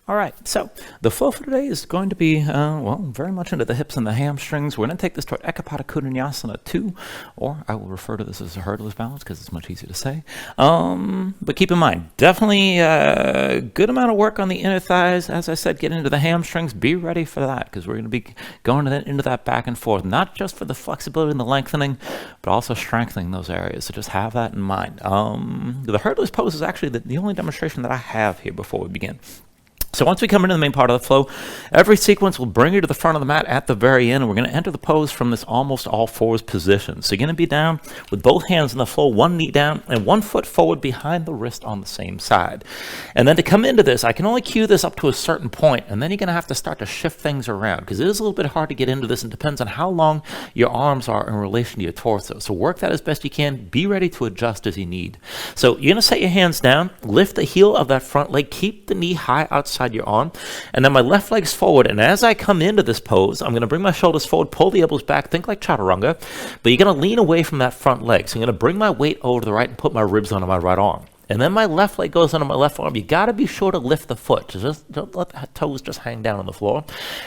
All right, so the flow for today is going to be, well, very much into the hips and the hamstrings. We're going to take this toward EPK2 Vinyasa 2, or I will refer to this as a hurdler's balance because it's much easier to say. But keep in mind, definitely a good amount of work on the inner thighs. As I said, get into the hamstrings. Be ready for that because we're going to be going into that back and forth, not just for the flexibility and the lengthening, but also strengthening those areas. So just have that in mind. The hurdler's pose is actually the only demonstration that I have here before we begin. So once we come into the main part of the flow, every sequence will bring you to the front of the mat at the very end, and we're going to enter the pose from this almost all fours position. So you're going to be down with both hands on the floor, one knee down, and 1 foot forward behind the wrist on the same side. And then to come into this, I can only cue this up to a certain point, and then you're going to have to start to shift things around, because it is a little bit hard to get into this, and depends on how long your arms are in relation to your torso. So work that as best you can. Be ready to adjust as you need. So you're going to set your hands down, lift the heel of that front leg, keep the knee high outside your arm, and then my left leg's forward, and as I come into this pose, I'm going to bring my shoulders forward, pull the elbows back, think like chaturanga, but you're going to lean away from that front leg. So I'm going to bring my weight over to the right and put my ribs onto my right arm. And then my left leg goes under my left arm. You got to be sure to lift the foot. Just don't let the toes just hang down on the floor.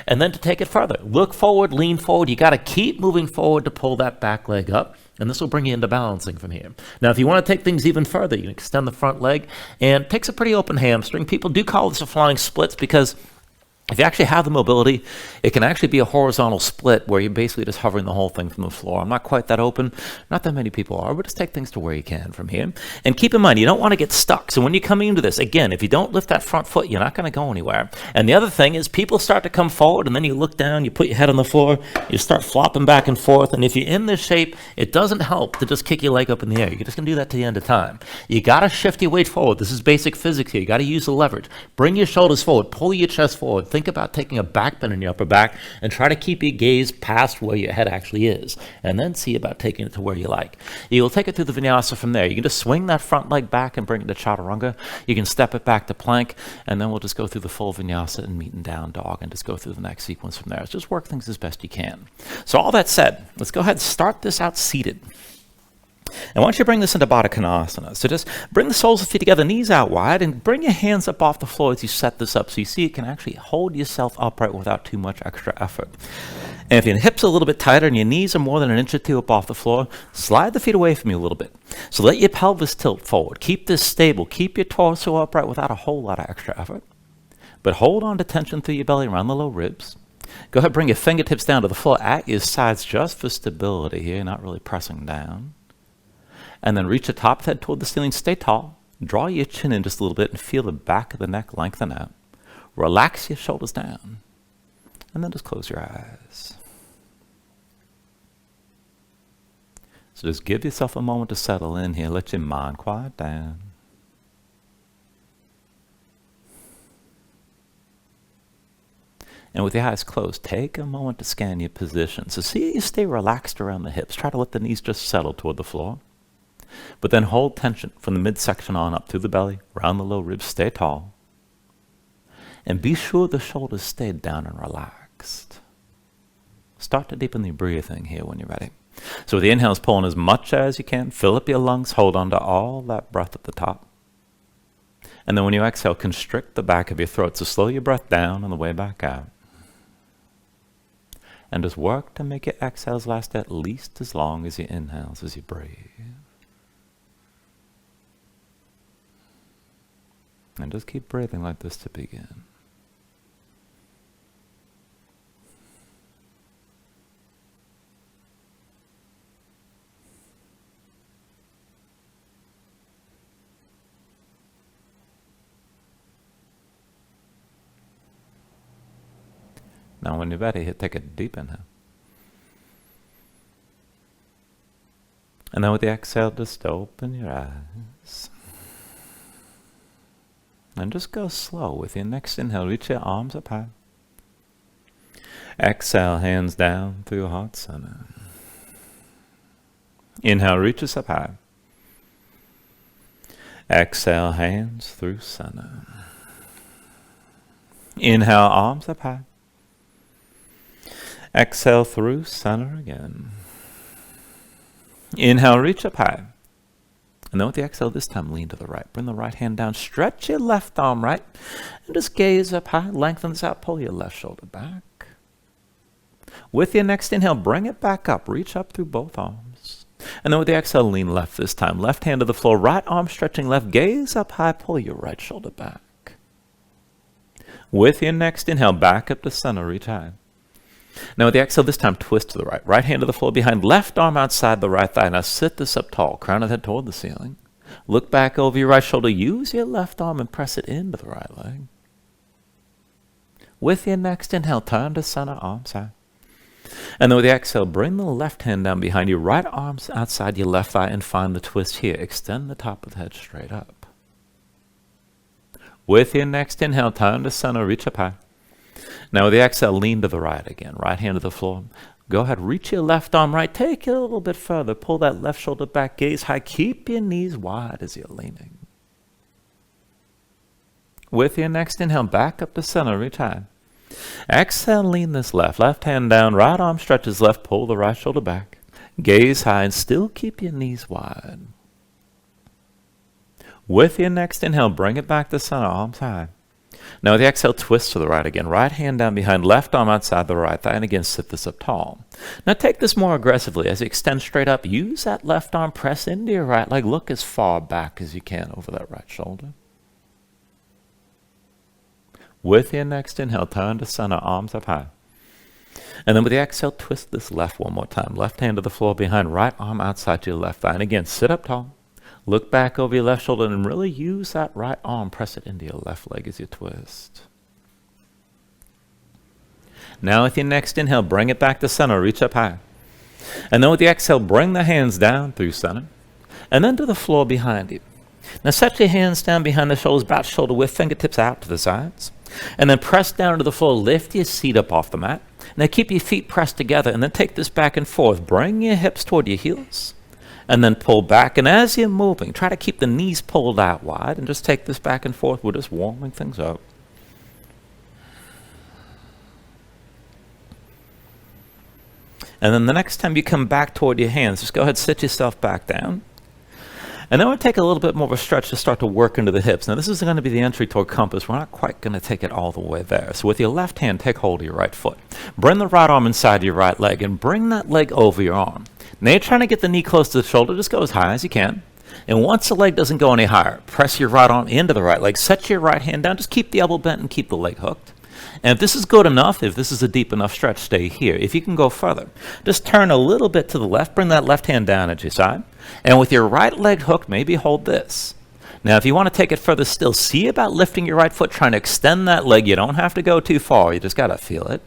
And then to take it further, look forward, lean forward. You got to keep moving forward to pull that back leg up. And this will bring you into balancing from here. Now, if you want to take things even further, you can extend the front leg, and it takes a pretty open hamstring. People do call this a flying splits because if you actually have the mobility, it can actually be a horizontal split where you're basically just hovering the whole thing from the floor. I'm not quite that open. Not that many people are, but just take things to where you can from here. And keep in mind, you don't want to get stuck. So when you're coming into this, again, if you don't lift that front foot, you're not going to go anywhere. And the other thing is people start to come forward, and then you look down, you put your head on the floor, you start flopping back and forth. And if you're in this shape, it doesn't help to just kick your leg up in the air. You're just going to do that to the end of time. You got to shift your weight forward. This is basic physics here. You got to use the leverage. Bring your shoulders forward. Pull your chest forward. Think about taking a back bend in your upper back and try to keep your gaze past where your head actually is, and then see about taking it to where you like. You'll take it through the vinyasa from there. You can just swing that front leg back and bring it to chaturanga. You can step it back to plank, and then we'll just go through the full vinyasa and meet and down dog and just go through the next sequence from there. So just work things as best you can. So all that said, let's go ahead and start this out seated. And once you bring this into Baddha Konasana, so just bring the soles of the feet together, knees out wide, and bring your hands up off the floor as you set this up so you see you can actually hold yourself upright without too much extra effort. And if your hips are a little bit tighter and your knees are more than an inch or two up off the floor, slide the feet away from you a little bit. So let your pelvis tilt forward. Keep this stable. Keep your torso upright without a whole lot of extra effort. But hold on to tension through your belly around the low ribs. Go ahead, bring your fingertips down to the floor at your sides just for stability here, not really pressing down. And then reach the top of the head toward the ceiling. Stay tall. Draw your chin in just a little bit and feel the back of the neck lengthen out. Relax your shoulders down. And then just close your eyes. So just give yourself a moment to settle in here. Let your mind quiet down. And with your eyes closed, take a moment to scan your position. So see you stay relaxed around the hips. Try to let the knees just settle toward the floor. But then hold tension from the midsection on up through the belly, around the low ribs. Stay tall. And be sure the shoulders stay down and relaxed. Start to deepen the breathing here when you're ready. So with the inhales, pull in as much as you can. Fill up your lungs. Hold on to all that breath at the top. And then when you exhale, constrict the back of your throat. So slow your breath down on the way back out. And just work to make your exhales last at least as long as your inhales as you breathe. And just keep breathing like this to begin. Now when you're ready, take a deep inhale. And then with the exhale, just open your eyes. And just go slow. With your next inhale, reach your arms up high. Exhale, hands down through your heart center. Inhale, reaches up high. Exhale, hands through center. Inhale, arms up high. Exhale through center again. Inhale, reach up high. And then with the exhale, this time lean to the right. Bring the right hand down, stretch your left arm right, and just gaze up high, lengthen this out, pull your left shoulder back. With your next inhale, bring it back up, reach up through both arms. And then with the exhale, lean left this time. Left hand to the floor, right arm stretching left, gaze up high, pull your right shoulder back. With your next inhale, back up to center, reach high. Now with the exhale, this time twist to the right. Right hand to the floor behind, left arm outside the right thigh. Now sit this up tall, crown of the head toward the ceiling. Look back over your right shoulder. Use your left arm and press it into the right leg. With your next inhale, turn to center, arms high. And then with the exhale, bring the left hand down behind you, right arms outside your left thigh, and find the twist here. Extend the top of the head straight up. With your next inhale, turn to center, reach up high. Now with the exhale, lean to the right again. Right hand to the floor. Go ahead, reach your left arm right. Take it a little bit further. Pull that left shoulder back, gaze high. Keep your knees wide as you're leaning. With your next inhale, back up to center, reach high. Exhale, lean this left. Left hand down, right arm stretches left. Pull the right shoulder back. Gaze high and still keep your knees wide. With your next inhale, bring it back to center, arms high. Now with the exhale, twist to the right again. Right hand down behind, left arm outside the right thigh, and again, sit this up tall. Now take this more aggressively. As you extend straight up, use that left arm, press into your right leg. Look as far back as you can over that right shoulder. With your next inhale, turn to center, arms up high. And then with the exhale, twist this left one more time. Left hand to the floor behind, right arm outside your left thigh, and again, sit up tall. Look back over your left shoulder and really use that right arm. Press it into your left leg as you twist. Now with your next inhale, bring it back to center. Reach up high. And then with the exhale, bring the hands down through center. And then to the floor behind you. Now set your hands down behind the shoulders, about shoulder width, fingertips out to the sides. And then press down to the floor. Lift your seat up off the mat. Now keep your feet pressed together and then take this back and forth. Bring your hips toward your heels. And then pull back. And as you're moving, try to keep the knees pulled out wide and just take this back and forth. We're just warming things up. And then the next time you come back toward your hands, just go ahead and sit yourself back down. And then we'll take a little bit more of a stretch to start to work into the hips. Now this is going to be the entry toward compass. We're not quite going to take it all the way there. So with your left hand, take hold of your right foot. Bring the right arm inside your right leg and bring that leg over your arm. Now you're trying to get the knee close to the shoulder. Just go as high as you can. And once the leg doesn't go any higher, press your right arm into the right leg. Set your right hand down. Just keep the elbow bent and keep the leg hooked. And if this is good enough, if this is a deep enough stretch, stay here. If you can go further, just turn a little bit to the left. Bring that left hand down at your side. And with your right leg hooked, maybe hold this. Now if you want to take it further still, see about lifting your right foot, trying to extend that leg. You don't have to go too far. You just got to feel it.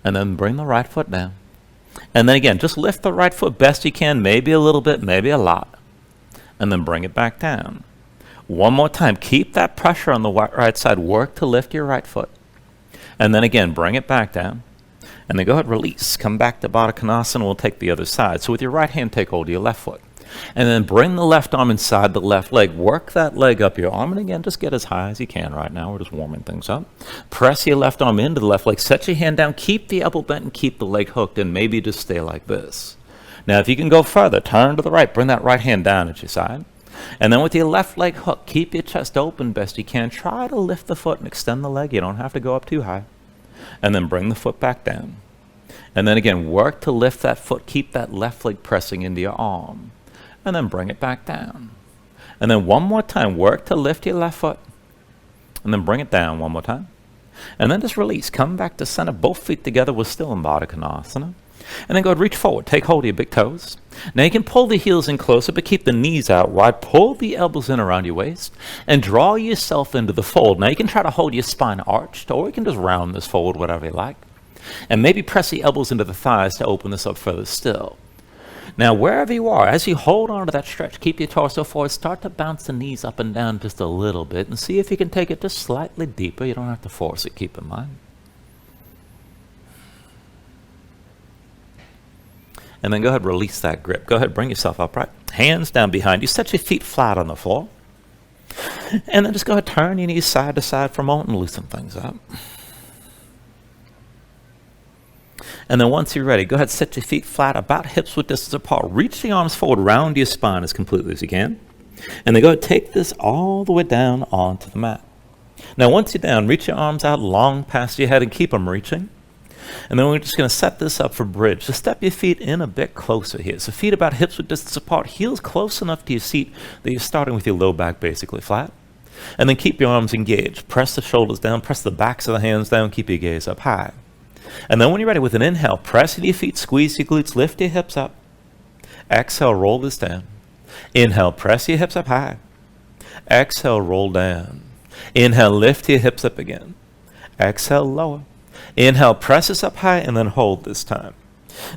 And then bring the right foot down. And then again, just lift the right foot best you can, maybe a little bit, maybe a lot. And then bring it back down. One more time. Keep that pressure on the right side. Work to lift your right foot. And then again, bring it back down. And then go ahead, release. Come back to Baddha Konasana. We'll take the other side. So with your right hand, take hold of your left foot. And then bring the left arm inside the left leg. Work that leg up your arm. And again, just get as high as you can right now. We're just warming things up. Press your left arm into the left leg. Set your hand down. Keep the elbow bent and keep the leg hooked. And maybe just stay like this. Now, if you can go further, turn to the right. Bring that right hand down at your side. And then with your left leg hooked, keep your chest open best you can. Try to lift the foot and extend the leg. You don't have to go up too high. And then bring the foot back down. And then again, work to lift that foot. Keep that left leg pressing into your arm. And then bring it back down. And then one more time, work to lift your left foot. And then bring it down one more time. And then just release. Come back to center. Both feet together. We're still in Baddha Konasana. And then go ahead, reach forward. Take hold of your big toes. Now you can pull the heels in closer, but keep the knees out wide. Pull the elbows in around your waist. And draw yourself into the fold. Now you can try to hold your spine arched, or you can just round this forward, whatever you like. And maybe press the elbows into the thighs to open this up further still. Now, wherever you are, as you hold on to that stretch, keep your torso forward. Start to bounce the knees up and down just a little bit and see if you can take it just slightly deeper. You don't have to force it, keep in mind. And then go ahead, release that grip. Go ahead, bring yourself upright. Hands down behind you. Set your feet flat on the floor. And then just go ahead, turn your knees side to side for a moment and loosen things up. And then once you're ready, go ahead, set your feet flat, about hips width distance apart. Reach the arms forward, round your spine as completely as you can. And then go ahead, take this all the way down onto the mat. Now once you're down, reach your arms out long past your head and keep them reaching. And then we're just going to set this up for bridge. So step your feet in a bit closer here. So feet about hips width distance apart, heels close enough to your seat that you're starting with your low back basically flat. And then keep your arms engaged. Press the shoulders down, press the backs of the hands down, keep your gaze up high. And then when you're ready with an inhale, press into your feet, squeeze your glutes, lift your hips up. Exhale, roll this down. Inhale, press your hips up high. Exhale, roll down. Inhale, lift your hips up again. Exhale, lower. Inhale, press this up high, and then hold this time.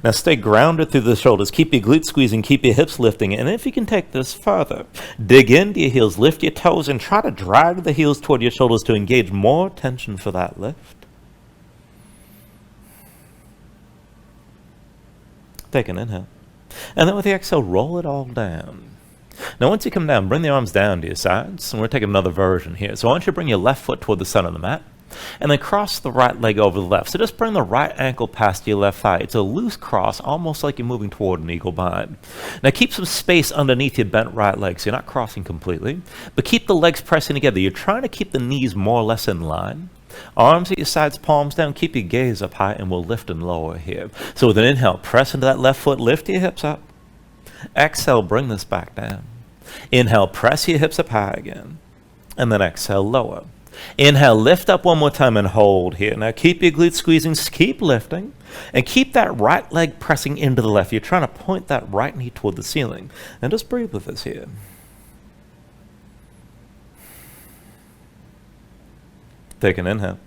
Now stay grounded through the shoulders. Keep your glutes squeezing, keep your hips lifting. And if you can take this further, dig into your heels, lift your toes, and try to drag the heels toward your shoulders to engage more tension for that lift. Take an inhale. And then with the exhale, roll it all down. Now once you come down, bring the arms down to your sides, and we're taking another version here. So I want you to bring your left foot toward the center of the mat, and then cross the right leg over the left. So just bring the right ankle past your left thigh. It's a loose cross, almost like you're moving toward an eagle bind. Now keep some space underneath your bent right leg, so you're not crossing completely, but keep the legs pressing together. You're trying to keep the knees more or less in line. Arms at your sides, palms down, keep your gaze up high, and we'll lift and lower here. So with an inhale, press into that left foot, lift your hips up. Exhale, bring this back down. Inhale, press your hips up high again. And then exhale, lower. Inhale, lift up one more time and hold here. Now keep your glutes squeezing, keep lifting, and keep that right leg pressing into the left. You're trying to point that right knee toward the ceiling. And just breathe with us here. Take an inhale.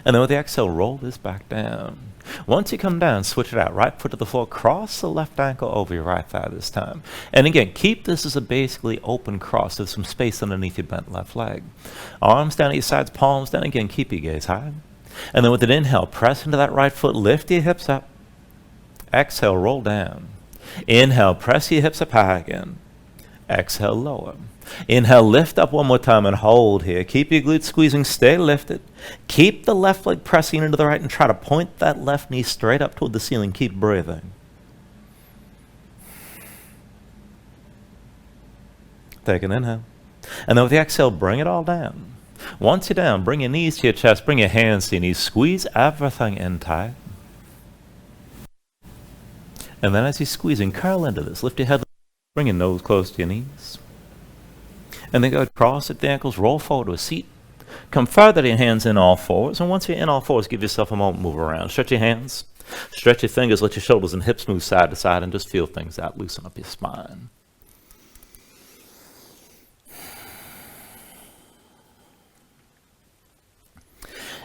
And then with the exhale, roll this back down. Once you come down, switch it out. Right foot to the floor, cross the left ankle over your right thigh this time. And again, keep this as a basically open cross. There's some space underneath your bent left leg. Arms down at your sides, palms down. Again, keep your gaze high. And then with an inhale, press into that right foot, lift your hips up. Exhale, roll down. Inhale, press your hips up high again. Exhale, lower. Inhale, lift up one more time and hold here. Keep your glutes squeezing, stay lifted. Keep the left leg pressing into the right and try to point that left knee straight up toward the ceiling. Keep breathing. Take an inhale. And then with the exhale, bring it all down. Once you're down, bring your knees to your chest, bring your hands to your knees, squeeze everything in tight. And then as you're squeezing, curl into this. Lift your head, bring your nose close to your knees. And then go cross at the ankles, roll forward to a seat. Come further to your hands in all fours. And once you're in all fours, give yourself a moment, move around. Stretch your hands, stretch your fingers, let your shoulders and hips move side to side, and just feel things out. Loosen up your spine.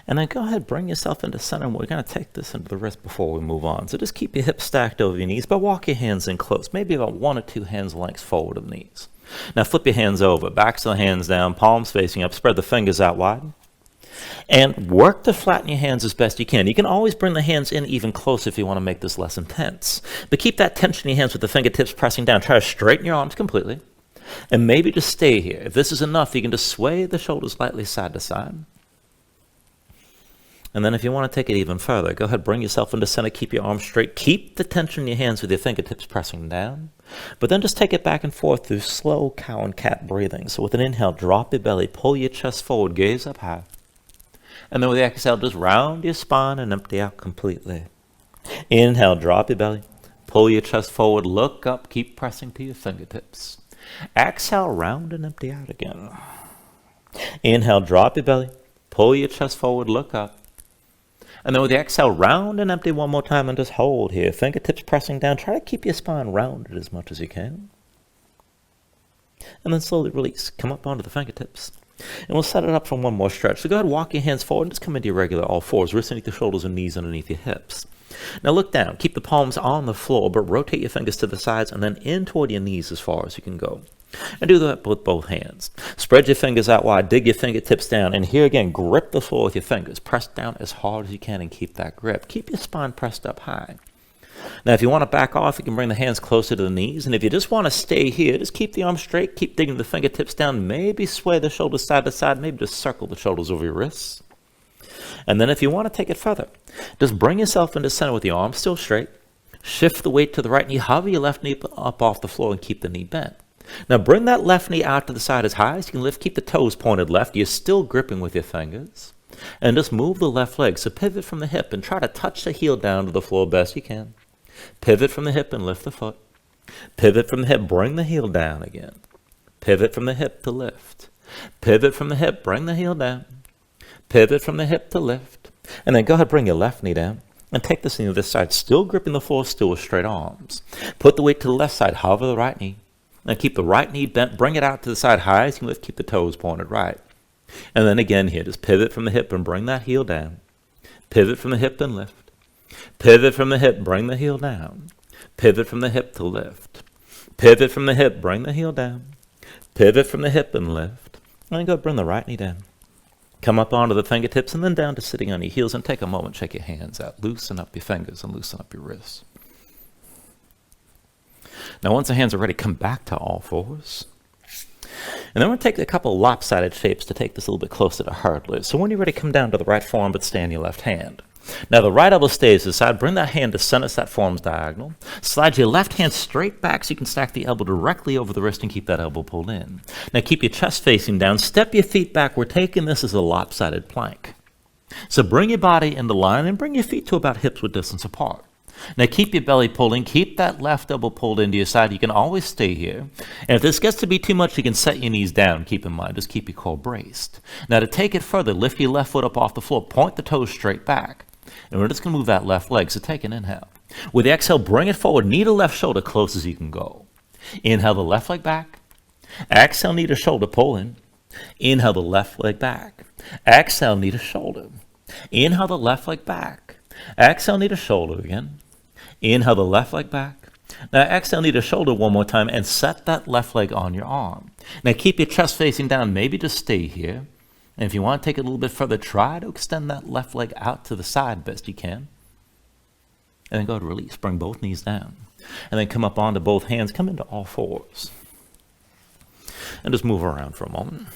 And then go ahead, bring yourself into center. And we're going to take this into the wrist before we move on. So just keep your hips stacked over your knees, but walk your hands in close, maybe about 1 or 2 hands lengths forward of the knees. Now flip your hands over, backs of the hands down, palms facing up, spread the fingers out wide. And work to flatten your hands as best you can. You can always bring the hands in even closer if you want to make this less intense. But keep that tension in your hands with the fingertips pressing down. Try to straighten your arms completely. And maybe just stay here. If this is enough, you can just sway the shoulders lightly side to side. And then if you want to take it even further, go ahead, bring yourself into center, keep your arms straight, keep the tension in your hands with your fingertips pressing down, but then just take it back and forth through slow cow and cat breathing. So with an inhale, drop your belly, pull your chest forward, gaze up high. And then with the exhale, just round your spine and empty out completely. Inhale, drop your belly, pull your chest forward, look up, keep pressing to your fingertips. Exhale, round and empty out again. Inhale, drop your belly, pull your chest forward, look up. And then with the exhale, round and empty one more time and just hold here. Fingertips pressing down. Try to keep your spine rounded as much as you can. And then slowly release. Come up onto the fingertips. And we'll set it up for one more stretch. So go ahead, walk your hands forward and just come into your regular all fours. Wrists underneath the shoulders and knees underneath your hips. Now look down. Keep the palms on the floor, but rotate your fingers to the sides and then in toward your knees as far as you can go. And do that with both hands. Spread your fingers out wide, dig your fingertips down, and here again, grip the floor with your fingers. Press down as hard as you can and keep that grip. Keep your spine pressed up high. Now, if you want to back off, you can bring the hands closer to the knees, and if you just want to stay here, just keep the arms straight, keep digging the fingertips down, maybe sway the shoulders side to side, maybe just circle the shoulders over your wrists. And then if you want to take it further, just bring yourself into center with your arms still straight. Shift the weight to the right knee, hover your left knee up off the floor and keep the knee bent. Now bring that left knee out to the side as high as you can lift. Keep the toes pointed left. You're still gripping with your fingers. And just move the left leg. So pivot from the hip and try to touch the heel down to the floor best you can. Pivot from the hip and lift the foot. Pivot from the hip, bring the heel down again. Pivot from the hip to lift. Pivot from the hip, bring the heel down. Pivot from the hip to lift. And then go ahead, bring your left knee down. And take this knee to this side, still gripping the floor, still with straight arms. Put the weight to the left side, hover the right knee. And keep the right knee bent, bring it out to the side high as you can lift, keep the toes pointed right. And then again here, just pivot from the hip and bring that heel down. Pivot from the hip and lift. Pivot from the hip, bring the heel down. Pivot from the hip to lift. Pivot from the hip, bring the heel down. Pivot from the hip and lift. And then go bring the right knee down. Come up onto the fingertips and then down to sitting on your heels, and take a moment, check your hands out. Loosen up your fingers and loosen up your wrists. Now once the hands are ready, come back to all fours. And then we're going to take a couple lopsided shapes to take this a little bit closer to hurdlers. So when you're ready, come down to the right forearm, but stay on your left hand. Now the right elbow stays to the side. Bring that hand to center so that forearm's diagonal. Slide your left hand straight back so you can stack the elbow directly over the wrist and keep that elbow pulled in. Now keep your chest facing down. Step your feet back. We're taking this as a lopsided plank. So bring your body into line and bring your feet to about hips width distance apart. Now keep your belly pulled in. Keep that left elbow pulled into your side. You can always stay here. And if this gets to be too much, you can set your knees down. Keep in mind, just keep your core braced. Now to take it further, lift your left foot up off the floor. Point the toes straight back. And we're just going to move that left leg. So take an inhale. With the exhale, bring it forward. Knee to left shoulder, close as you can go. Inhale the left leg back. Exhale, knee to shoulder, pull in. Inhale the left leg back. Exhale, knee to shoulder. Inhale the left leg back. Exhale, knee to shoulder again. Inhale the left leg back. Now exhale, knee to shoulder one more time and set that left leg on your arm. Now keep your chest facing down. Maybe just stay here. And if you want to take it a little bit further, try to extend that left leg out to the side best you can. And then go to release. Bring both knees down. And then come up onto both hands. Come into all fours. And just move around for a moment.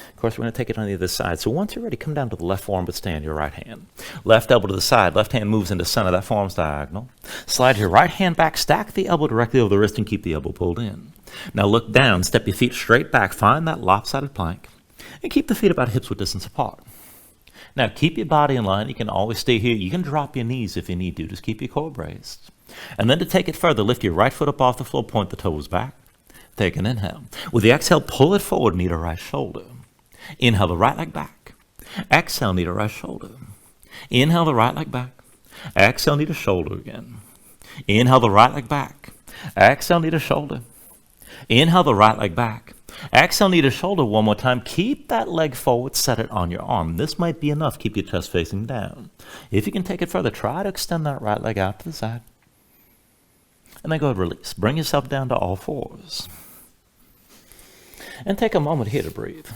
Of course, we're going to take it on the other side. So once you're ready, come down to the left forearm, but stay on your right hand. Left elbow to the side. Left hand moves into center. That forearm's diagonal. Slide your right hand back. Stack the elbow directly over the wrist and keep the elbow pulled in. Now look down. Step your feet straight back. Find that lopsided plank. And keep the feet about hips width distance apart. Now keep your body in line. You can always stay here. You can drop your knees if you need to. Just keep your core braced. And then to take it further, lift your right foot up off the floor. Point the toes back. Take an inhale. With the exhale, pull it forward, knee to right shoulder. Inhale the right leg back. Exhale, knee to right shoulder. Inhale the right leg back. Exhale, knee to shoulder again. Inhale the right leg back. Exhale, knee to shoulder. Inhale the right leg back. Exhale, knee to shoulder one more time. Keep that leg forward, set it on your arm. This might be enough. Keep your chest facing down. If you can take it further, try to extend that right leg out to the side. And then go ahead and release. Bring yourself down to all fours. And take a moment here to breathe.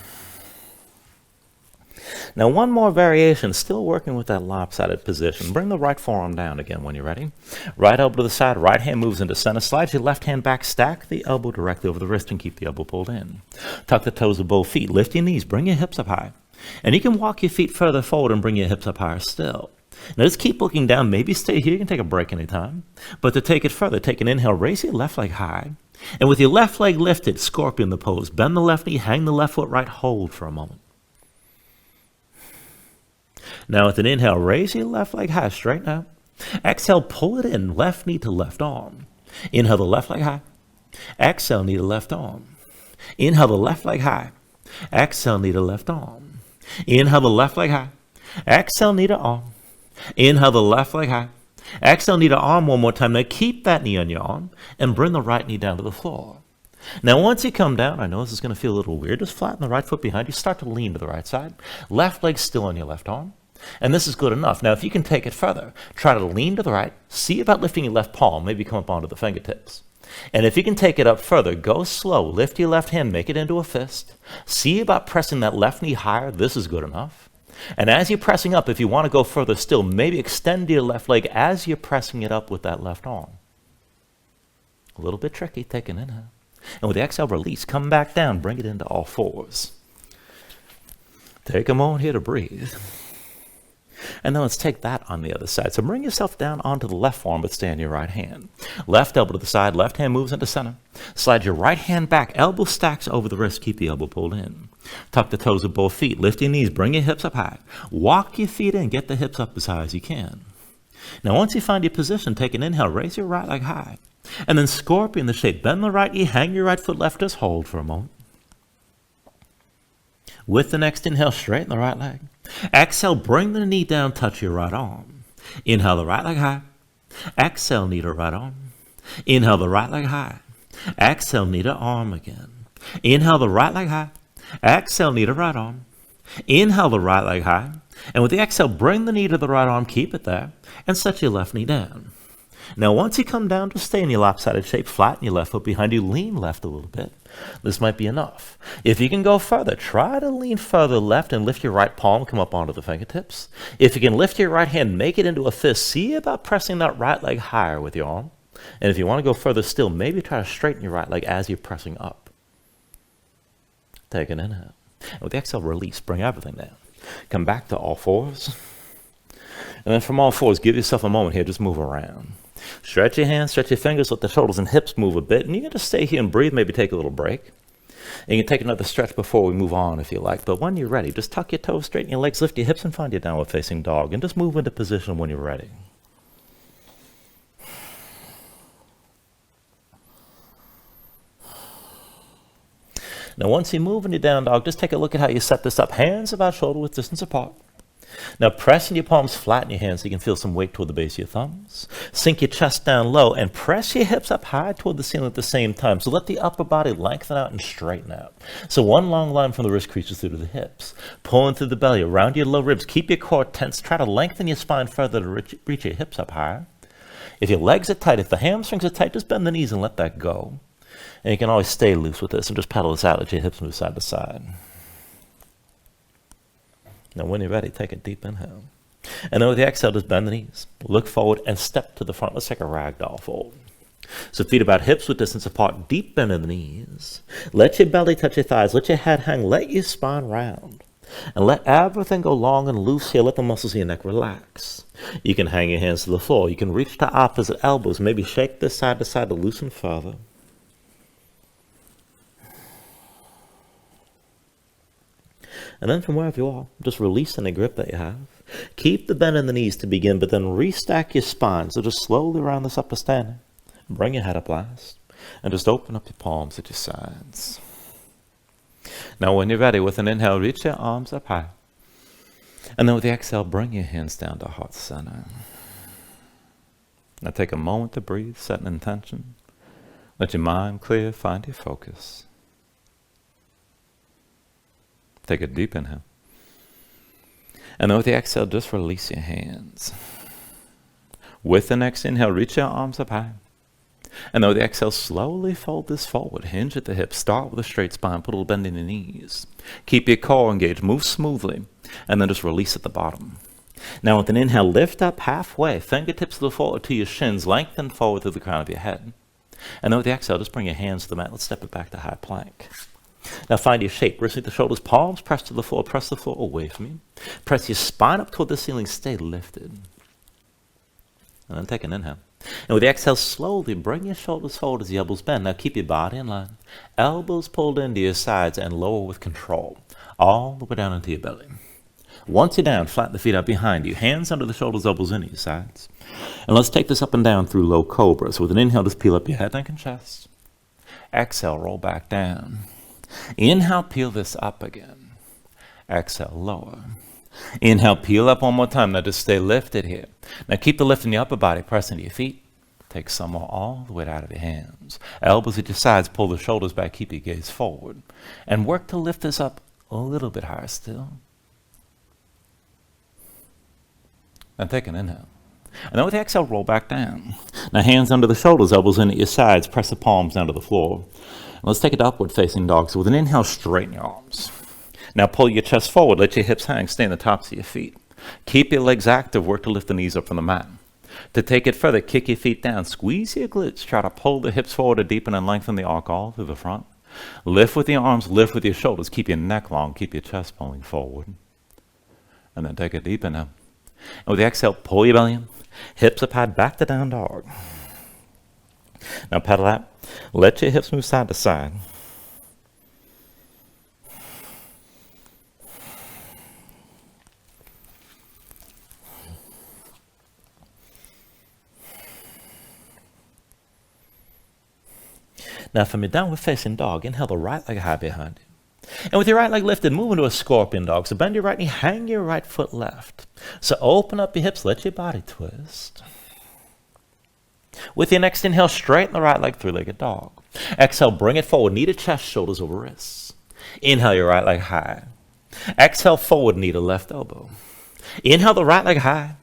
Now one more variation, still working with that lopsided position. Bring the right forearm down again when you're ready. Right elbow to the side, right hand moves into center. Slide your left hand back, stack the elbow directly over the wrist and keep the elbow pulled in. Tuck the toes of both feet, lift your knees, bring your hips up high. And you can walk your feet further forward and bring your hips up higher still. Now just keep looking down, maybe stay here, you can take a break anytime. But to take it further, take an inhale, raise your left leg high. And with your left leg lifted, scorpion the pose. Bend the left knee, hang the left foot right, hold for a moment. Now with an inhale, raise your left leg high, straighten out. Exhale, pull it in, left knee to left arm. Inhale the left leg high. Exhale, knee to left arm. Inhale the left leg high. Exhale, knee to left arm. Inhale the left leg high. Exhale, knee to arm. Inhale the left leg high. Exhale, knee to arm one more time. Now keep that knee on your arm and bring the right knee down to the floor. Now once you come down, I know this is going to feel a little weird, just flatten the right foot behind you, start to lean to the right side. Left leg still on your left arm. And this is good enough. Now if you can take it further, try to lean to the right, see about lifting your left palm, maybe come up onto the fingertips. And if you can take it up further, go slow, lift your left hand, make it into a fist. See about pressing that left knee higher, this is good enough. And as you're pressing up, if you want to go further still, maybe extend your left leg as you're pressing it up with that left arm. A little bit tricky, take an inhale. And with the exhale, release, come back down, bring it into all fours. Take a moment here to breathe. And then let's take that on the other side. So bring yourself down onto the left forearm, but stay on your right hand. Left elbow to the side, left hand moves into center. Slide your right hand back, elbow stacks over the wrist, keep the elbow pulled in. Tuck the toes of both feet, lift your knees, bring your hips up high. Walk your feet in, get the hips up as high as you can. Now once you find your position, take an inhale, raise your right leg high. And then scorpion the shape, bend the right knee, hang your right foot left, just hold for a moment. With the next inhale, straighten the right leg. Exhale, bring the knee down, touch your right arm. Inhale the right leg high. Exhale, knee to right arm. Inhale the right leg high. Exhale, knee to arm again. Inhale the right leg high. Exhale, knee to right arm. Inhale the right leg high. And with the exhale, bring the knee to the right arm, keep it there, and set your left knee down. Now once you come down, just stay in your lopsided shape, flatten your left foot behind you, lean left a little bit. This might be enough. If you can go further, try to lean further left and lift your right palm, come up onto the fingertips. If you can lift your right hand, make it into a fist. See about pressing that right leg higher with your arm. And if you want to go further still, maybe try to straighten your right leg as you're pressing up. Take an inhale. And with the exhale, release, bring everything down. Come back to all fours. And then from all fours, give yourself a moment here, just move around. Stretch your hands, stretch your fingers, let the shoulders and hips move a bit. And you can just stay here and breathe, maybe take a little break. And you can take another stretch before we move on if you like. But when you're ready, just tuck your toes, straighten your legs, lift your hips, and find your downward facing dog. And just move into position when you're ready. Now once you move into down dog, just take a look at how you set this up. Hands about shoulder width distance apart. Now pressing your palms, flatten your hands so you can feel some weight toward the base of your thumbs. Sink your chest down low and press your hips up high toward the ceiling at the same time. So let the upper body lengthen out and straighten out. So one long line from the wrist creases through to the hips. Pulling through the belly, around your low ribs. Keep your core tense. Try to lengthen your spine further to reach your hips up higher. If your legs are tight, if the hamstrings are tight, just bend the knees and let that go. And you can always stay loose with this and just pedal this out, let your hips move side to side. Now when you're ready, take a deep inhale. And then with the exhale, just bend the knees. Look forward and step to the front. Let's take a ragdoll fold. So feet about hips width distance apart, deep bend in the knees. Let your belly touch your thighs. Let your head hang. Let your spine round. And let everything go long and loose here. Let the muscles in your neck relax. You can hang your hands to the floor. You can reach to opposite elbows. Maybe shake this side to side to loosen further. And then from wherever you are, just release any grip that you have. Keep the bend in the knees to begin, but then restack your spine. So just slowly round this up to standing. Bring your head up last. And just open up your palms at your sides. Now when you're ready, with an inhale, reach your arms up high. And then with the exhale, bring your hands down to heart center. Now take a moment to breathe, set an intention. Let your mind clear, find your focus. Take a deep inhale. And then with the exhale, just release your hands. With the next inhale, reach your arms up high. And then with the exhale, slowly fold this forward. Hinge at the hips. Start with a straight spine. Put a little bend in your knees. Keep your core engaged. Move smoothly. And then just release at the bottom. Now with an inhale, lift up halfway. Fingertips to the floor to your shins. Lengthen forward through the crown of your head. And then with the exhale, just bring your hands to the mat. Let's step it back to high plank. Now find your shape. Wrists at the shoulders, palms press to the floor. Press the floor away from you. Press your spine up toward the ceiling. Stay lifted. And then take an inhale. And with the exhale, slowly bring your shoulders forward as the elbows bend. Now keep your body in line. Elbows pulled into your sides and lower with control. All the way down into your belly. Once you're down, flatten the feet out behind you. Hands under the shoulders, elbows into your sides. And let's take this up and down through low cobra. So with an inhale, just peel up your head, neck, and chest. Exhale, roll back down. Inhale, peel this up again. Exhale, lower. Inhale, peel up one more time. Now just stay lifted here. Now keep the lift in your upper body. Press into your feet. Take some more all the way out of your hands. Elbows at your sides. Pull the shoulders back. Keep your gaze forward. And work to lift this up a little bit higher still. Now take an inhale. And then with the exhale, roll back down. Now hands under the shoulders. Elbows in at your sides. Press the palms down to the floor. Let's take it to upward facing dog. So with an inhale, straighten your arms. Now pull your chest forward. Let your hips hang. Stay in the tops of your feet. Keep your legs active. Work to lift the knees up from the mat. To take it further, kick your feet down. Squeeze your glutes. Try to pull the hips forward to deepen and lengthen the arc all through the front. Lift with your arms. Lift with your shoulders. Keep your neck long. Keep your chest pulling forward. And then take a deep inhale. And with the exhale, pull your belly in. Hips up high, back to down dog. Now pedal out. Let your hips move side to side. Now from your downward facing dog, inhale the right leg high behind you. And with your right leg lifted, move into a scorpion dog. So bend your right knee, hang your right foot left. So open up your hips, let your body twist. With your next inhale, straighten the right leg, three-legged dog. Exhale, bring it forward, knee to chest, shoulders over wrists. Inhale your right leg high. Exhale, forward, knee to left elbow. Inhale the right leg high.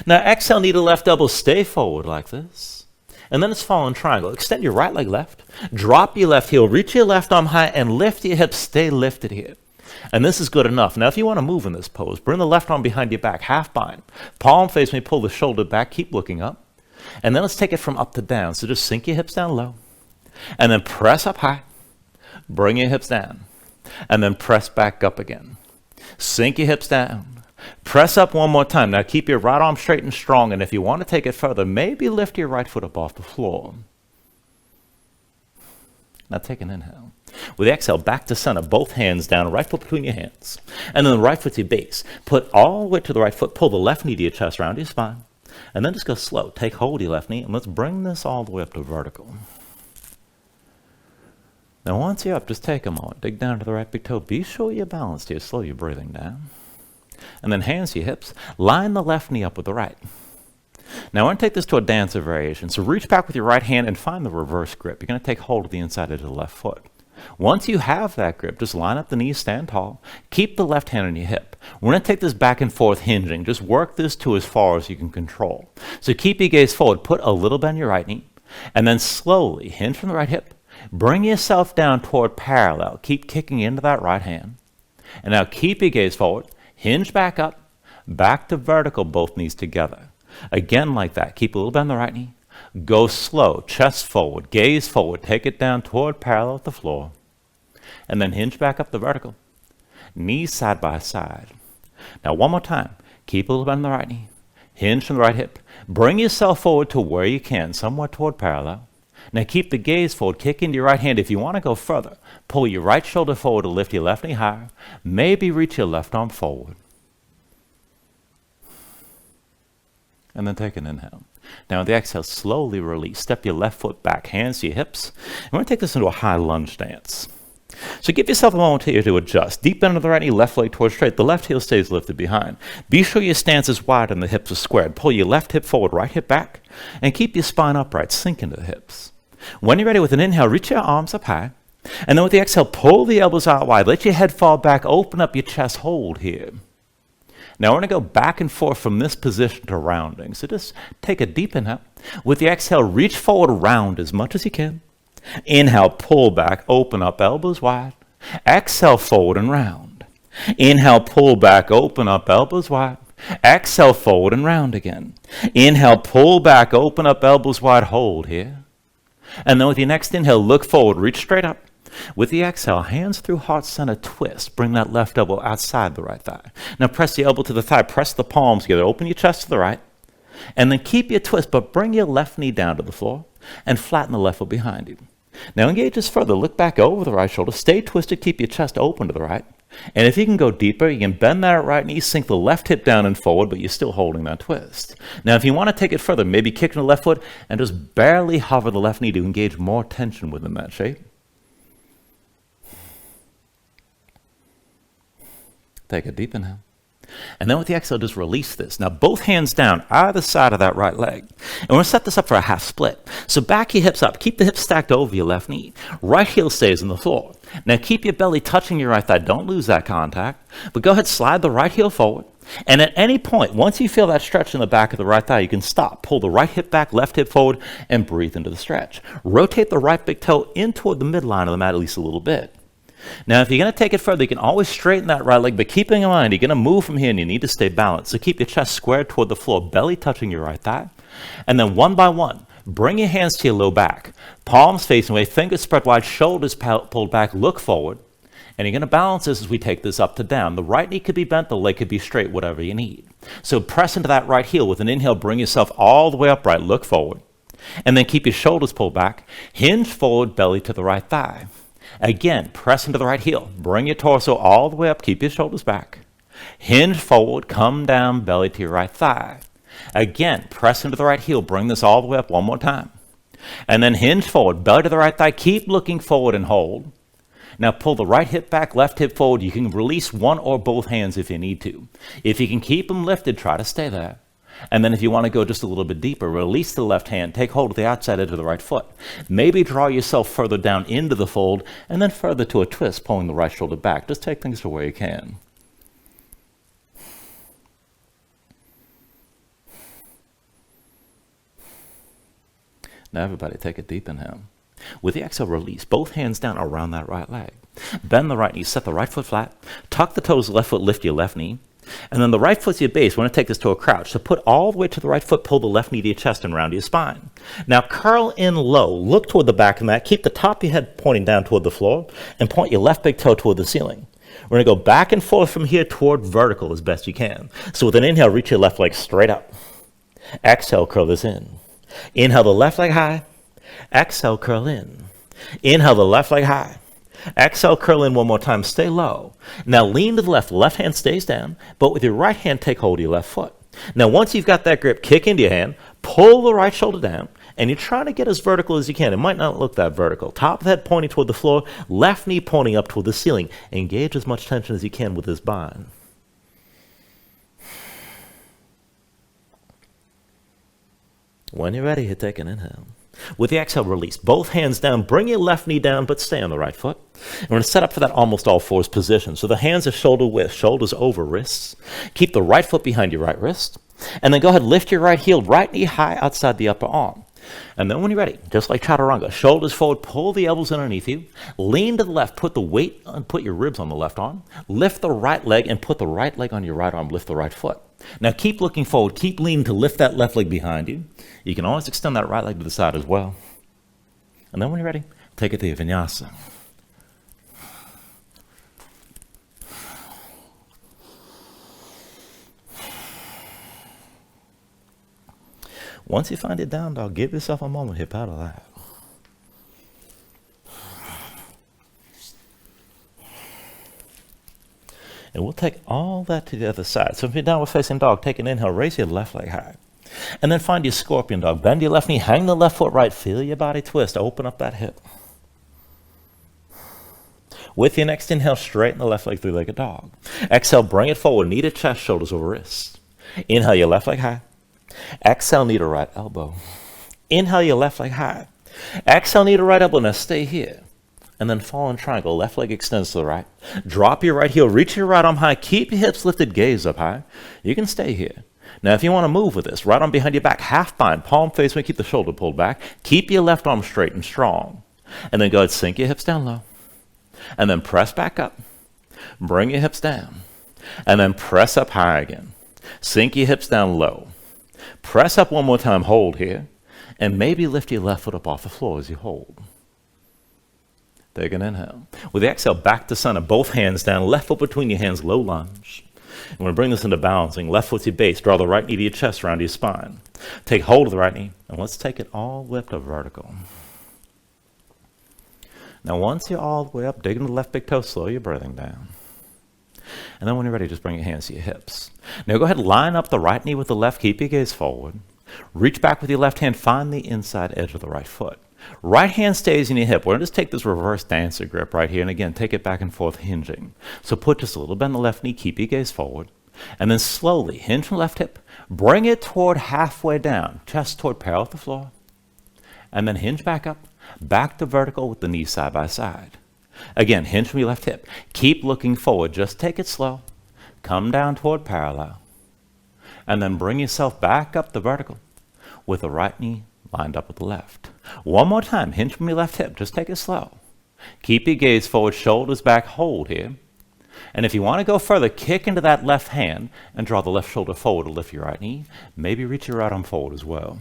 Now exhale, knee to left elbow, stay forward like this. And then it's fallen triangle. Extend your right leg left, drop your left heel, reach your left arm high, and lift your hips. Stay lifted here. And this is good enough. Now, if you want to move in this pose, bring the left arm behind your back, half bind. Palm face me, pull the shoulder back, keep looking up. And then let's take it from up to down. So just sink your hips down low. And then press up high. Bring your hips down. And then press back up again. Sink your hips down. Press up one more time. Now keep your right arm straight and strong, and if you want to take it further, maybe lift your right foot up off the floor. Now take an inhale. With the exhale, back to center, both hands down, right foot between your hands. And then the right foot to your base. Put all the way to the right foot, pull the left knee to your chest, round your spine. And then just go slow. Take hold of your left knee, and let's bring this all the way up to vertical. Now once you're up, just take a moment. Dig down to the right big toe. Be sure you're balanced here. Slow your breathing down. And then hands to your hips. Line the left knee up with the right. Now I want to take this to a dancer variation. So reach back with your right hand and find the reverse grip. You're going to take hold of the inside edge of the left foot. Once you have that grip, just line up the knees, stand tall. Keep the left hand on your hip. We're going to take this back and forth hinging. Just work this to as far as you can control. So keep your gaze forward. Put a little bend in your right knee. And then slowly hinge from the right hip. Bring yourself down toward parallel. Keep kicking into that right hand. And now keep your gaze forward. Hinge back up, back to vertical, both knees together. Again like that. Keep a little bend in the right knee. Go slow, chest forward, gaze forward. Take it down toward parallel with the floor. And then hinge back up to vertical. Knees side by side. Now one more time. Keep a little bend in the right knee. Hinge from the right hip. Bring yourself forward to where you can, somewhat toward parallel. Now keep the gaze forward, kick into your right hand. If you want to go further, pull your right shoulder forward to lift your left knee higher. Maybe reach your left arm forward. And then take an inhale. Now with the exhale, slowly release. Step your left foot back, hands to your hips. And we're going to take this into a high lunge stance. So give yourself a moment here to adjust. Deep bend of the right knee, left leg towards straight. The left heel stays lifted behind. Be sure your stance is wide and the hips are squared. Pull your left hip forward, right hip back. And keep your spine upright. Sink into the hips. When you're ready with an inhale, reach your arms up high. And then with the exhale, pull the elbows out wide. Let your head fall back. Open up your chest. Hold here. Now we're going to go back and forth from this position to rounding. So just take a deep inhale. With the exhale, reach forward, round as much as you can. Inhale, pull back, open up, elbows wide. Exhale, forward and round. Inhale, pull back, open up, elbows wide. Exhale, forward and round again. Inhale, pull back, open up, elbows wide. Hold here. And then with your next inhale, look forward, reach straight up. With the exhale, hands through heart center, twist. Bring that left elbow outside the right thigh. Now press the elbow to the thigh, press the palms together, open your chest to the right. And then keep your twist, but bring your left knee down to the floor and flatten the left foot behind you. Now engage this further, look back over the right shoulder, stay twisted, keep your chest open to the right. And if you can go deeper, you can bend that right knee, sink the left hip down and forward, but you're still holding that twist. Now, if you want to take it further, maybe kick in the left foot and just barely hover the left knee to engage more tension within that shape. Take a deep inhale. And then with the exhale, just release this. Now, both hands down, either side of that right leg. And we're going to set this up for a half split. So back your hips up. Keep the hips stacked over your left knee. Right heel stays on the floor. Now, keep your belly touching your right thigh. Don't lose that contact. But go ahead, slide the right heel forward. And at any point, once you feel that stretch in the back of the right thigh, you can stop. Pull the right hip back, left hip forward, and breathe into the stretch. Rotate the right big toe in toward the midline of the mat at least a little bit. Now, if you're going to take it further, you can always straighten that right leg, but keeping in mind, you're going to move from here and you need to stay balanced. So keep your chest squared toward the floor, belly touching your right thigh. And then one by one, bring your hands to your low back. Palms facing away, fingers spread wide, shoulders pulled back, look forward. And you're going to balance this as we take this up to down. The right knee could be bent, the leg could be straight, whatever you need. So press into that right heel. With an inhale, bring yourself all the way upright, look forward. And then keep your shoulders pulled back. Hinge forward, belly to the right thigh. Again, press into the right heel. Bring your torso all the way up, keep your shoulders back. Hinge forward, come down, belly to your right thigh. Again, press into the right heel. Bring this all the way up one more time. And then hinge forward, belly to the right thigh. Keep looking forward and hold. Now pull the right hip back, left hip forward. You can release one or both hands if you need to. If you can keep them lifted, try to stay there. And then if you want to go just a little bit deeper, release the left hand, take hold of the outside edge of the right foot. Maybe draw yourself further down into the fold and then further to a twist, pulling the right shoulder back. Just take things to where you can. Now everybody take a deep inhale. With the exhale, release both hands down around that right leg. Bend the right knee, set the right foot flat, tuck the toes, left foot, lift your left knee. And then the right foot's your base. We're going to take this to a crouch. So put all the way to the right foot, pull the left knee to your chest and round your spine. Now curl in low. Look toward the back of the mat. Keep the top of your head pointing down toward the floor and point your left big toe toward the ceiling. We're going to go back and forth from here toward vertical as best you can. So with an inhale, reach your left leg straight up. Exhale, curl this in. Inhale the left leg high. Exhale, curl in. Inhale the left leg high. Exhale, curl in one more time. Stay low. Now lean to the left. Left hand stays down, but with your right hand, take hold of your left foot. Now once you've got that grip, kick into your hand, pull the right shoulder down, and you're trying to get as vertical as you can. It might not look that vertical. Top of the head pointing toward the floor, left knee pointing up toward the ceiling. Engage as much tension as you can with this bind. When you're ready, hit take an inhale. With the exhale, release both hands down. Bring your left knee down, but stay on the right foot. And we're going to set up for that almost all fours position. So the hands are shoulder width, shoulders over wrists. Keep the right foot behind your right wrist. And then go ahead, lift your right heel, right knee high outside the upper arm. And then when you're ready, just like chaturanga, shoulders forward, pull the elbows underneath you. Lean to the left, put the weight and put your ribs on the left arm. Lift the right leg and put the right leg on your right arm. Lift the right foot. Now keep looking forward, keep leaning to lift that left leg behind you. You can always extend that right leg to the side as well. And then when you're ready, take it to your Vinyasa. Once you find it down dog, give yourself a moment, hip out of that. And we'll take all that to the other side. So if you're downward facing dog, take an inhale, raise your left leg high. And then find your scorpion dog. Bend your left knee, hang the left foot right, feel your body twist, open up that hip. With your next inhale, straighten the left leg, three-legged dog. Exhale, bring it forward, knee to chest, shoulders over wrists. Inhale your left leg high. Exhale, knee to right elbow. Inhale your left leg high. Exhale, knee to right elbow. Now stay here. And then fall in triangle. Left leg extends to the right. Drop your right heel. Reach your right arm high. Keep your hips lifted. Gaze up high. You can stay here. Now, if you want to move with this, right arm behind your back, half bind, palm face, keep the shoulder pulled back. Keep your left arm straight and strong. And then go ahead, sink your hips down low. And then press back up. Bring your hips down. And then press up high again. Sink your hips down low. Press up one more time. Hold here. And maybe lift your left foot up off the floor as you hold. Take an inhale. With the exhale, back to center, both hands down, left foot between your hands, low lunge. And we're going to bring this into balancing. Left foot's your base. Draw the right knee to your chest, around your spine. Take hold of the right knee, and let's take it all the way up to vertical. Now, once you're all the way up, dig into the left big toe, slow your breathing down. And then when you're ready, just bring your hands to your hips. Now, go ahead and line up the right knee with the left. Keep your gaze forward. Reach back with your left hand. Find the inside edge of the right foot. Right hand stays in your hip. We're going to just take this reverse dancer grip right here. And again, take it back and forth, hinging. So put just a little bend the left knee. Keep your gaze forward. And then slowly hinge from left hip. Bring it toward halfway down. Chest toward parallel with the floor. And then hinge back up. Back to vertical with the knees side by side. Again, hinge from your left hip. Keep looking forward. Just take it slow. Come down toward parallel. And then bring yourself back up the vertical with the right knee lined up with the left. One more time. Hinge from your left hip. Just take it slow. Keep your gaze forward. Shoulders back. Hold here. And if you want to go further, kick into that left hand and draw the left shoulder forward to lift your right knee. Maybe reach your right arm forward as well.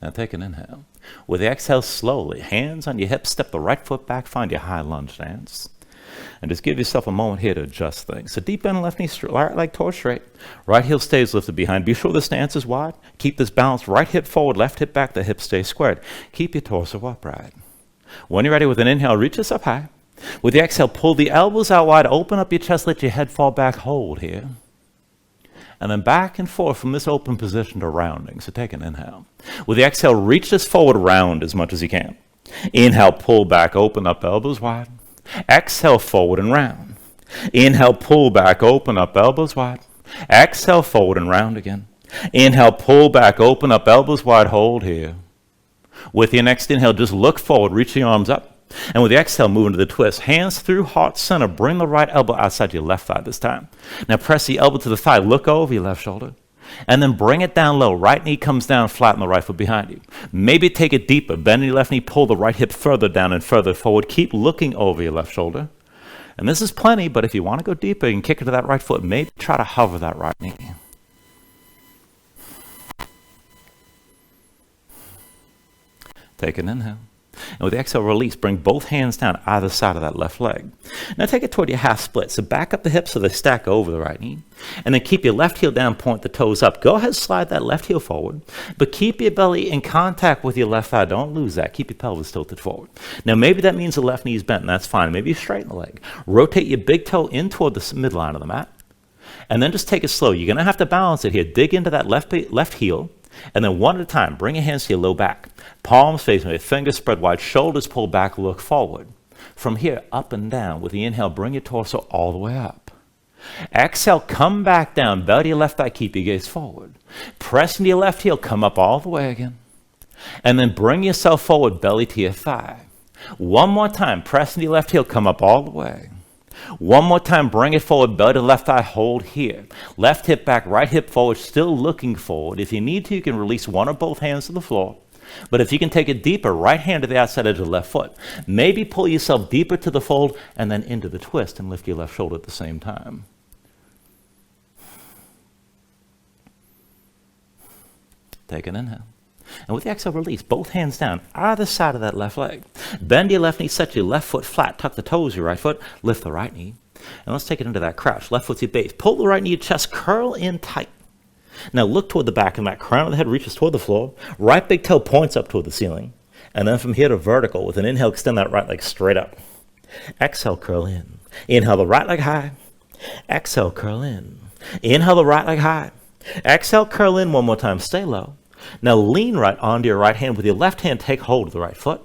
Now take an inhale. With the exhale, slowly, hands on your hips, step the right foot back, find your high lunge stance. And just give yourself a moment here to adjust things. So deep bend left knee, right leg towards straight. Right heel stays lifted behind. Be sure the stance is wide. Keep this balance. Right hip forward, left hip back. The hips stay squared. Keep your torso upright. When you're ready with an inhale, reach this up high. With the exhale, pull the elbows out wide. Open up your chest. Let your head fall back. Hold here. And then back and forth from this open position to rounding. So take an inhale. With the exhale, reach this forward, round as much as you can. Inhale, pull back, open up, elbows wide. Exhale, forward and round. Inhale, pull back, open up, elbows wide. Exhale, forward and round again. Inhale, pull back, open up, elbows wide, hold here. With your next inhale, just look forward, reach the arms up. And with the exhale, move into the twist. Hands through heart center. Bring the right elbow outside your left thigh this time. Now press the elbow to the thigh. Look over your left shoulder. And then bring it down low. Right knee comes down, flatten the right foot behind you. Maybe take it deeper. Bend your left knee, pull the right hip further down and further forward. Keep looking over your left shoulder. And this is plenty, but if you want to go deeper, you can kick it to that right foot. Maybe try to hover that right knee. Take an inhale. And with the exhale, release. Bring both hands down either side of that left leg. Now take it toward your half split. So back up the hips so they stack over the right knee. And then keep your left heel down, point the toes up. Go ahead, slide that left heel forward. But keep your belly in contact with your left thigh. Don't lose that. Keep your pelvis tilted forward. Now maybe that means the left knee is bent, and that's fine. Maybe you straighten the leg. Rotate your big toe in toward the midline of the mat. And then just take it slow. You're going to have to balance it here. Dig into that left heel. And then one at a time, bring your hands to your low back. Palms facing away, fingers spread wide, shoulders pull back, look forward. From here, up and down. With the inhale, bring your torso all the way up. Exhale, come back down, belly to your left thigh, keep your gaze forward. Press into your left heel, come up all the way again. And then bring yourself forward, belly to your thigh. One more time, press into your left heel, come up all the way. One more time, bring it forward, belly to left thigh, hold here. Left hip back, right hip forward, still looking forward. If you need to, you can release one or both hands to the floor. But if you can take it deeper, right hand to the outside edge of the left foot. Maybe pull yourself deeper to the fold and then into the twist and lift your left shoulder at the same time. Take an inhale. And with the exhale, release. Both hands down, either side of that left leg. Bend your left knee, set your left foot flat. Tuck the toes of your right foot. Lift the right knee. And let's take it into that crouch. Left foot's your base. Pull the right knee to chest. Curl in tight. Now look toward the back of the mat. Crown of the head reaches toward the floor. Right big toe points up toward the ceiling. And then from here to vertical. With an inhale, extend that right leg straight up. Exhale, curl in. Inhale the right leg high. Exhale, curl in. Inhale the right leg high. Exhale, curl in one more time. Stay low. Now lean right onto your right hand. With your left hand, take hold of the right foot.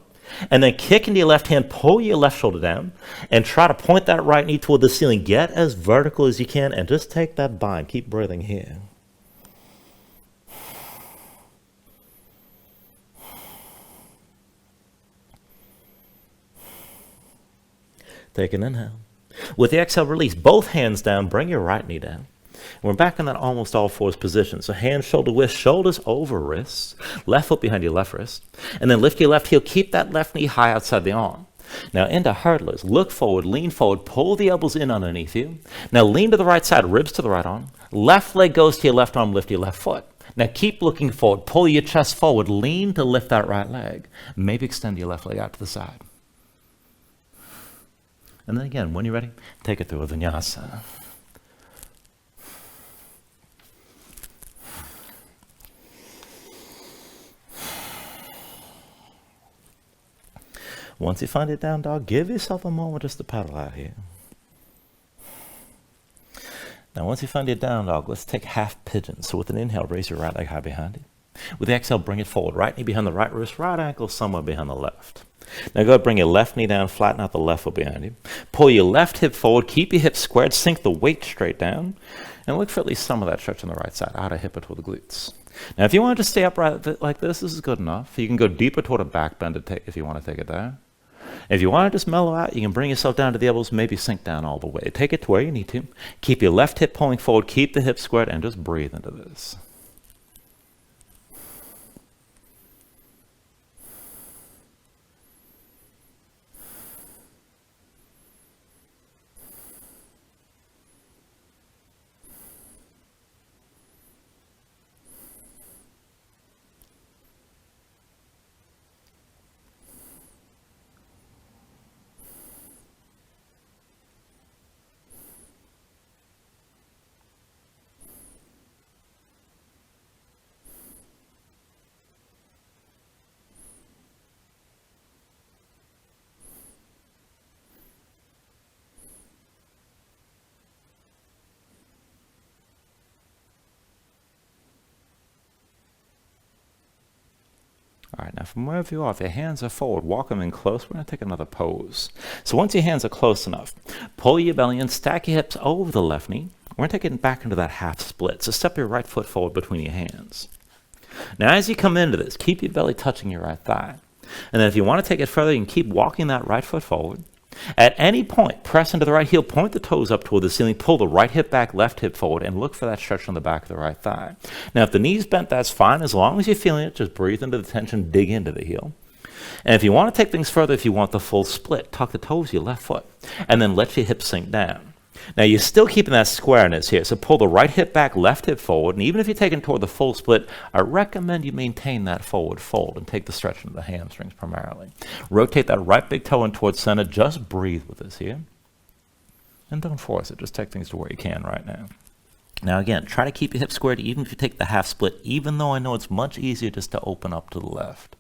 And then kick into your left hand, pull your left shoulder down, and try to point that right knee toward the ceiling. Get as vertical as you can, and just take that bind. Keep breathing here. Take an inhale. With the exhale, release. Both hands down. Bring your right knee down. We're back in that almost all fours position. So hands shoulder width, shoulders over wrists, left foot behind your left wrist, and then lift your left heel. Keep that left knee high outside the arm. Now into hurdlers, look forward, lean forward, pull the elbows in underneath you. Now lean to the right side, ribs to the right arm. Left leg goes to your left arm, lift your left foot. Now keep looking forward, pull your chest forward, lean to lift that right leg. Maybe extend your left leg out to the side. And then again, when you're ready, take it through a Vinyasa. Once you find it down dog, give yourself a moment just to paddle out here. Now once you find your down dog, let's take half pigeon. So with an inhale, raise your right leg high behind you. With the exhale, bring it forward. Right knee behind the right wrist, right ankle somewhere behind the left. Now go ahead, bring your left knee down, flatten out the left foot behind you. Pull your left hip forward, keep your hips squared, sink the weight straight down, and look for at least some of that stretch on the right side, outer hip toward the glutes. Now if you want to just stay upright like this is good enough. You can go deeper toward a back bend if you want to take it there. If you want to just mellow out, you can bring yourself down to the elbows, maybe sink down all the way. Take it to where you need to. Keep your left hip pulling forward, keep the hips squared, and just breathe into this. from wherever you are, if your hands are forward, walk them in close. We're going to take another pose. So once your hands are close enough, pull your belly in, stack your hips over the left knee. We're going to take it back into that half split. So step your right foot forward between your hands. Now as you come into this, keep your belly touching your right thigh. And then if you want to take it further, you can keep walking that right foot forward. At any point, press into the right heel, point the toes up toward the ceiling, pull the right hip back, left hip forward, and look for that stretch on the back of the right thigh. Now, if the knee's bent, that's fine. As long as you're feeling it, just breathe into the tension, dig into the heel. And if you want to take things further, if you want the full split, tuck the toes of your left foot, and then let your hips sink down. Now, you're still keeping that squareness here, so pull the right hip back, left hip forward, and even if you're taking toward the full split, I recommend you maintain that forward fold and take the stretch into the hamstrings primarily. Rotate that right big toe in towards center. Just breathe with this here. And don't force it. Just take things to where you can right now. Now, again, try to keep your hips squared even if you take the half split, even though I know it's much easier just to open up to the left.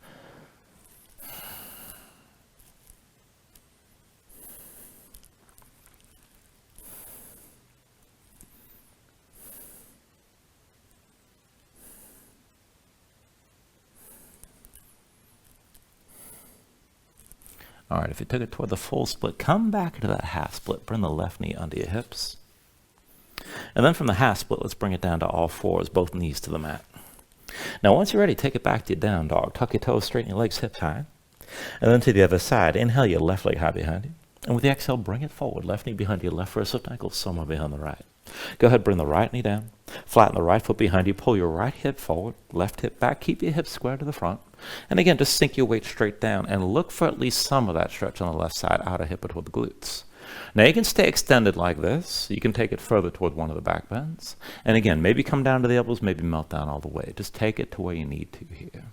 All right, if you took it toward the full split, come back into that half split. Bring the left knee under your hips. And then from the half split, let's bring it down to all fours, both knees to the mat. Now, once you're ready, take it back to your down dog. Tuck your toes, straighten your legs hips high. And then to the other side, inhale your left leg high behind you. And with the exhale, bring it forward. Left knee behind your left wrist, left ankle somewhere behind the right. Go ahead, bring the right knee down. Flatten the right foot behind you. Pull your right hip forward, left hip back. Keep your hips square to the front. And again, just sink your weight straight down and look for at least some of that stretch on the left side, outer hip or toward the glutes. Now you can stay extended like this. You can take it further toward one of the back bends. And again, maybe come down to the elbows, maybe melt down all the way. Just take it to where you need to here.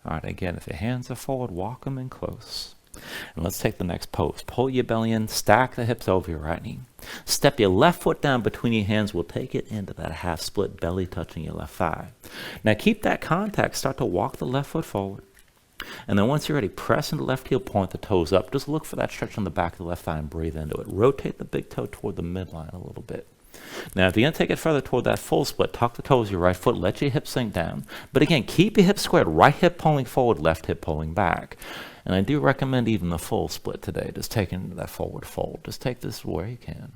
All right, again, if your hands are forward, walk them in close. And let's take the next pose. Pull your belly in, stack the hips over your right knee. Step your left foot down between your hands. We'll take it into that half split, belly touching your left thigh. Now keep that contact. Start to walk the left foot forward. And then once you're ready, press into the left heel, point the toes up. Just look for that stretch on the back of the left thigh and breathe into it. Rotate the big toe toward the midline a little bit. Now, if you're going to take it further toward that full split, tuck the toes of your right foot, let your hips sink down. But again, keep your hips squared, right hip pulling forward, left hip pulling back. And I do recommend even the full split today, just taking that forward fold. Just take this where you can.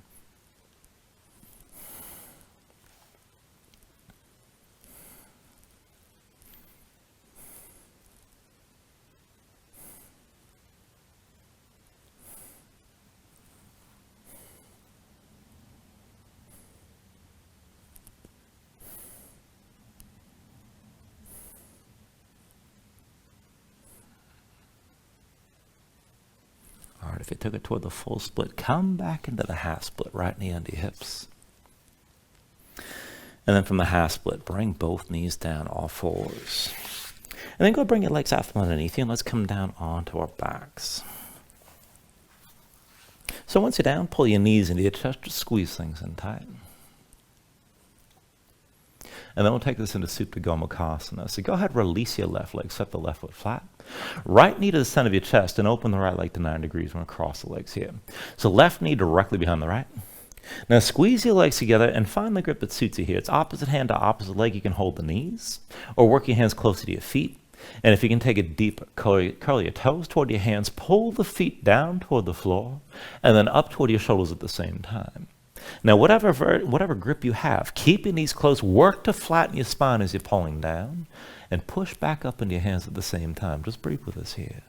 All right, if you took it toward the full split, come back into the half split, right knee under your hips. And then from the half split, bring both knees down, all fours. And then go bring your legs out from underneath you, and let's come down onto our backs. So once you're down, pull your knees into your chest, just squeeze things in tight. And then we'll take this into Supta Gomukhasana. So go ahead, release your left leg, set the left foot flat. Right knee to the center of your chest and open the right leg to 9 degrees. We're going to cross the legs here. So left knee directly behind the right. Now squeeze your legs together and find the grip that suits you here. It's opposite hand to opposite leg. You can hold the knees or work your hands closer to your feet. And if you can take it deeper, curl your toes toward your hands, pull the feet down toward the floor, and then up toward your shoulders at the same time. Now, whatever grip you have, keep your knees close, work to flatten your spine as you're pulling down, and push back up into your hands at the same time. Just breathe with us here.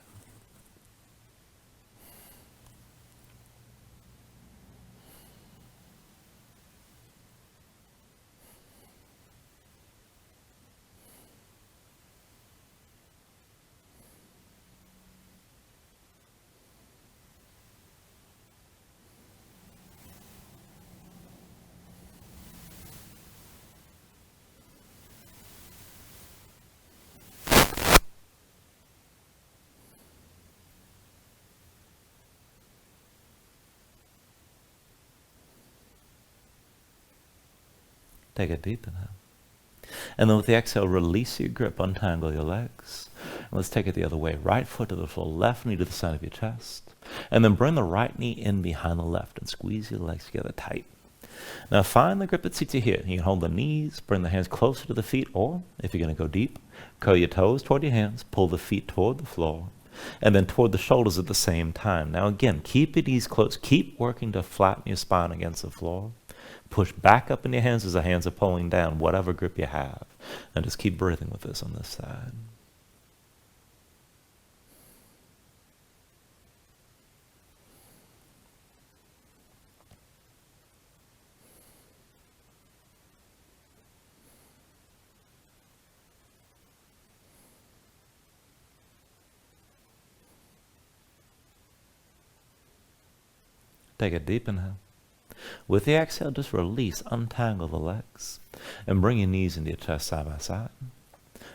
Take a deep inhale. And then with the exhale, release your grip, untangle your legs. And let's take it the other way. Right foot to the floor, left knee to the side of your chest. And then bring the right knee in behind the left and squeeze your legs together tight. Now find the grip that suits you here. You can hold the knees, bring the hands closer to the feet, or if you're going to go deep, curl your toes toward your hands, pull the feet toward the floor, and then toward the shoulders at the same time. Now again, keep your knees close. Keep working to flatten your spine against the floor. Push back up in your hands as the hands are pulling down, whatever grip you have. And just keep breathing with this on this side. Take a deep inhale. With the exhale, just release, untangle the legs, and bring your knees into your chest side by side.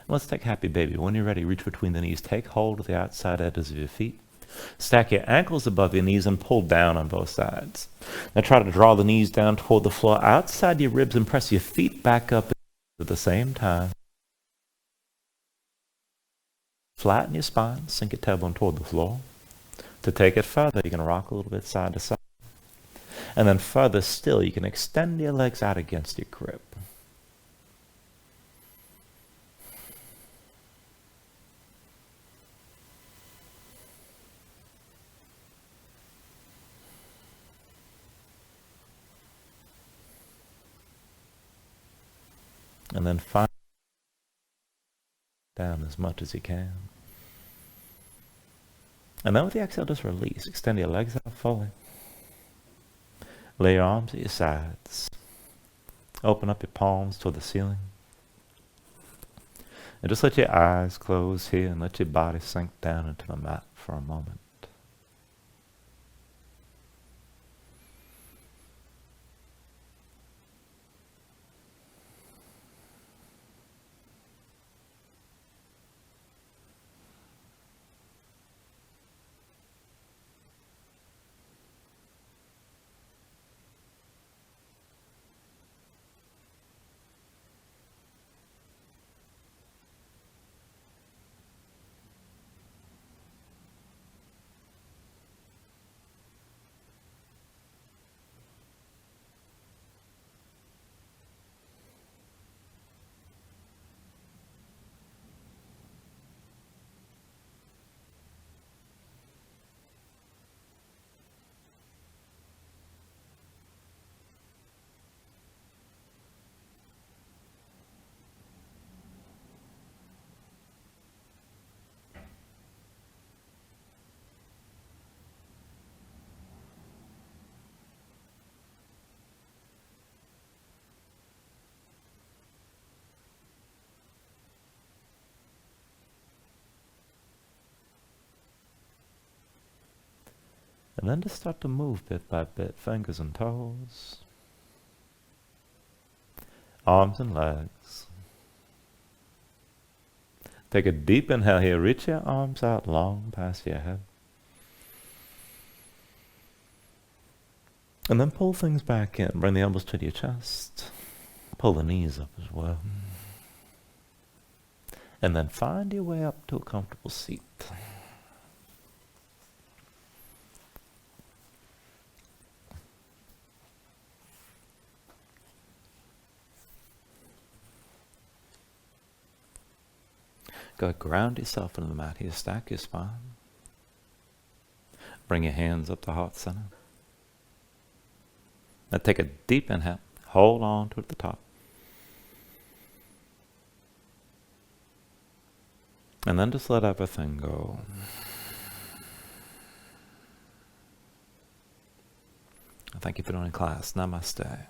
Let's take happy baby. When you're ready, reach between the knees. Take hold of the outside edges of your feet. Stack your ankles above your knees and pull down on both sides. Now try to draw the knees down toward the floor outside your ribs and press your feet back up at the same time. Flatten your spine, sink your tailbone toward the floor. To take it further, you can rock a little bit side to side. And then further still, you can extend your legs out against your grip. And then find down as much as you can. And then with the exhale, just release. Extend your legs out fully. Lay your arms at your sides. Open up your palms toward the ceiling. And just let your eyes close here and let your body sink down into the mat for a moment. And then just start to move bit by bit, fingers and toes, arms and legs. Take a deep inhale here, reach your arms out long past your head. And then pull things back in, bring the elbows to your chest, pull the knees up as well. And then find your way up to a comfortable seat. Go ground yourself into the mat here. Stack your spine. Bring your hands up to heart center. Now take a deep inhale. Hold on to it at the top. And then just let everything go. Thank you for doing class. Namaste.